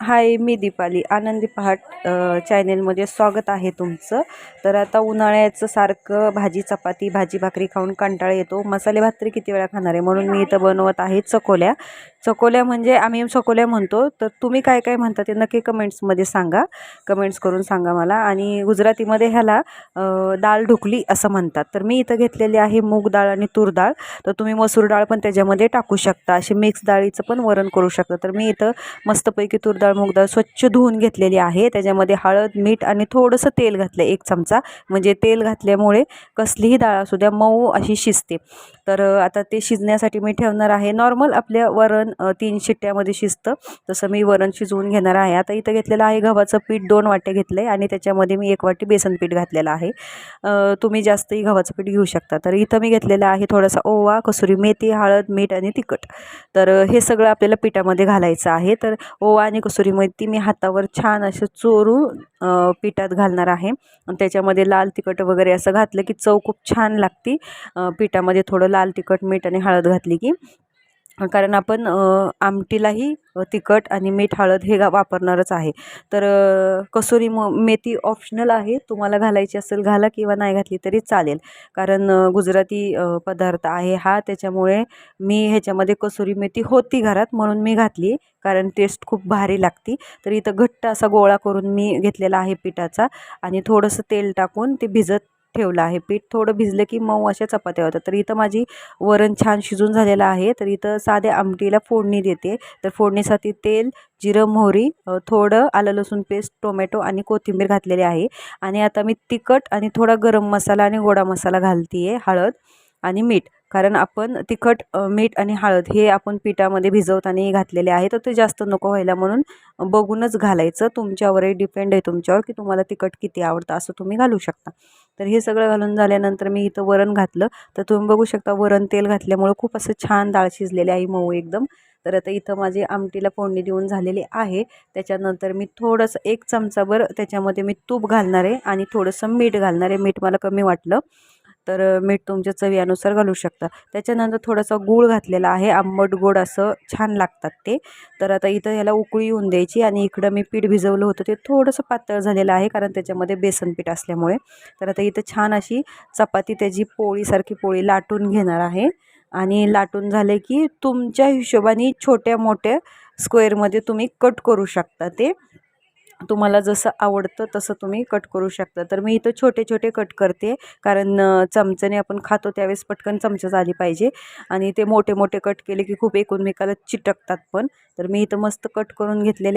हाय, मी दीपाली. आनंदी पहाट चॅनेलमध्ये स्वागत आहे तुमचं. तर आता उन्हाळ्याचं सारखं भाजी चपाती भाजी भाकरी खाऊन कंटाळा येतो. मसाले भात तरी किती वेळा खाणार आहे, म्हणून मी इथं बनवत आहे चकोल्या. चकोल्या म्हणजे आम्ही चकोल्या म्हणतो, तर तुम्ही काय काय म्हणता ते नक्की कमेंट्समध्ये सांगा. कमेंट्स करून सांगा मला. आणि गुजरातीमध्ये ह्याला डाळ ढुकली असं म्हणतात. तर मी इथं घेतलेली आहे मूग डाळ आणि तूर डाळ. तर तुम्ही मसूर डाळ पण त्याच्यामध्ये टाकू शकता. असे मिक्स डाळीचं पण वरण करू शकता. तर मी इथं मस्तपैकी तूर डाळ मूग डाळ स्वच्छ धुवून घेतलेली आहे. त्याच्यामध्ये हळद मीठ आणि थोडंसं तेल घातलं, 1 चमचा. म्हणजे तेल घातल्यामुळे कसलीही डाळ असू द्या मऊ अशी शिजते. तर आता ते शिजण्यासाठी मी ठेवणार आहे. नॉर्मल आपल्या वरण 3 शिट्ट्यामध्ये शिजतं तसं मी वरण शिजवून घेणार आहे. आता इथं घेतलेलं आहे गव्हाचं पीठ 2 वाटे घेतलं आहे आणि त्याच्यामध्ये मी 1 वाटी बेसन पीठ घातलेलं आहे. तुम्ही जास्तही गव्हाचं पीठ घेऊ शकता. तर इथं मी घेतलेलं आहे थोडासा ओवा, कसुरी मेथी, हळद मीठ आणि तिखट. तर हे सगळं आपल्याला पिठामध्ये घालायचं आहे. तर ओवा आणि कसुरी मेथी मी हातावर छान असं चोरून पिठात घालणार आहे. आणि त्याच्यामध्ये लाल तिखट वगैरे असं घातलं की चव खूप छान लागते. पिठामध्ये थोडं लाल तिखट मीठ आणि हळद घातली की, कारण आपण आमटीलाही तिखट आणि मीठ हळद हे वापरणारच आहे. तर कसुरी मेथी ऑप्शनल आहे, तुम्हाला घालायची असेल घाला किंवा नाही घातली तरी चालेल. कारण गुजराती पदार्थ आहे हा, त्याच्यामुळे मी ह्याच्यामध्ये कसुरी मेथी होती घरात म्हणून मी घातली, कारण टेस्ट खूप भारी लागते. तर इथं घट्ट असा गोळा करून मी घेतलेला आहे पिठाचा आणि थोडंसं तेल टाकून ते भिजत ठेवलं आहे. पीठ थोडं भिजलं की मऊ अशा चपात्या होतात. तर इथं माझी वरण छान शिजून झालेलं आहे. तर इथं साध्या आमटीला फोडणी देते. तर फोडणीसाठी तेल, जिरं, मोहरी, थोडं आलं लसूण पेस्ट, टोमॅटो आणि कोथिंबीर घातलेली आहे. आणि आता मी तिखट आणि थोडा गरम मसाला आणि गोडा मसाला घालते आहे, हळद आणि मीठ. कारण आपण तिखट मीठ आणि हळद हे आपण पिठामध्ये भिजवताना घातलेले आहे. तर ते जास्त नको व्हायला म्हणून बघूनच घालायचं. तुमच्यावरही डिपेंड आहे तुमच्यावर की तुम्हाला तिखट किती आवडतं, असं तुम्ही घालू शकता. तर हे सगळं घालून झाल्यानंतर मी इथं वरण घातलं. तर तुम्ही बघू शकता वरण तेल घातल्यामुळे खूप असं छान डाळ शिजलेली आहे, मऊ एकदम. तर आता इथं माझी आमटीला फोडणी देऊन झालेली आहे. त्याच्यानंतर मी थोडंसं 1 चमचाभर त्याच्यामध्ये मी तूप घालणार आहे आणि थोडंसं मीठ घालणार आहे. मीठ मला कमी वाटलं, तर मीठ तुमच्या चवीनुसार घालू शकता. त्याच्यानंतर थोडासा गूळ घातलेला आहे, आंबट गोड असं छान लागतात ते. तर आता इथं ह्याला उकळी येऊन द्यायची. आणि इकडं मी पीठ भिजवलं होतं ते थोडंसं पातळ झालेलं आहे, कारण त्याच्यामध्ये बेसन पीठ असल्यामुळे. तर आता इथं छान अशी चपाती त्याची पोळीसारखी पोळी लाटून घेणार आहे. आणि लाटून झाले की तुमच्या हिशोबाने छोट्या मोठ्या स्क्वेअरमध्ये तुम्ही कट करू शकता. ते तुम्हाला जसं आवडतं तसं तुम्ही कट करू शकता. तर मी इथं छोटे छोटे कट करते, कारण चमच्याने आपण खातो त्यावेळेस पटकन चमचा झाली पाहिजे. आणि ते मोठे मोठे कट केले की खूप एकमेकाला चिटकतात पण. तर मी इथं मस्त कट करून घेतलेले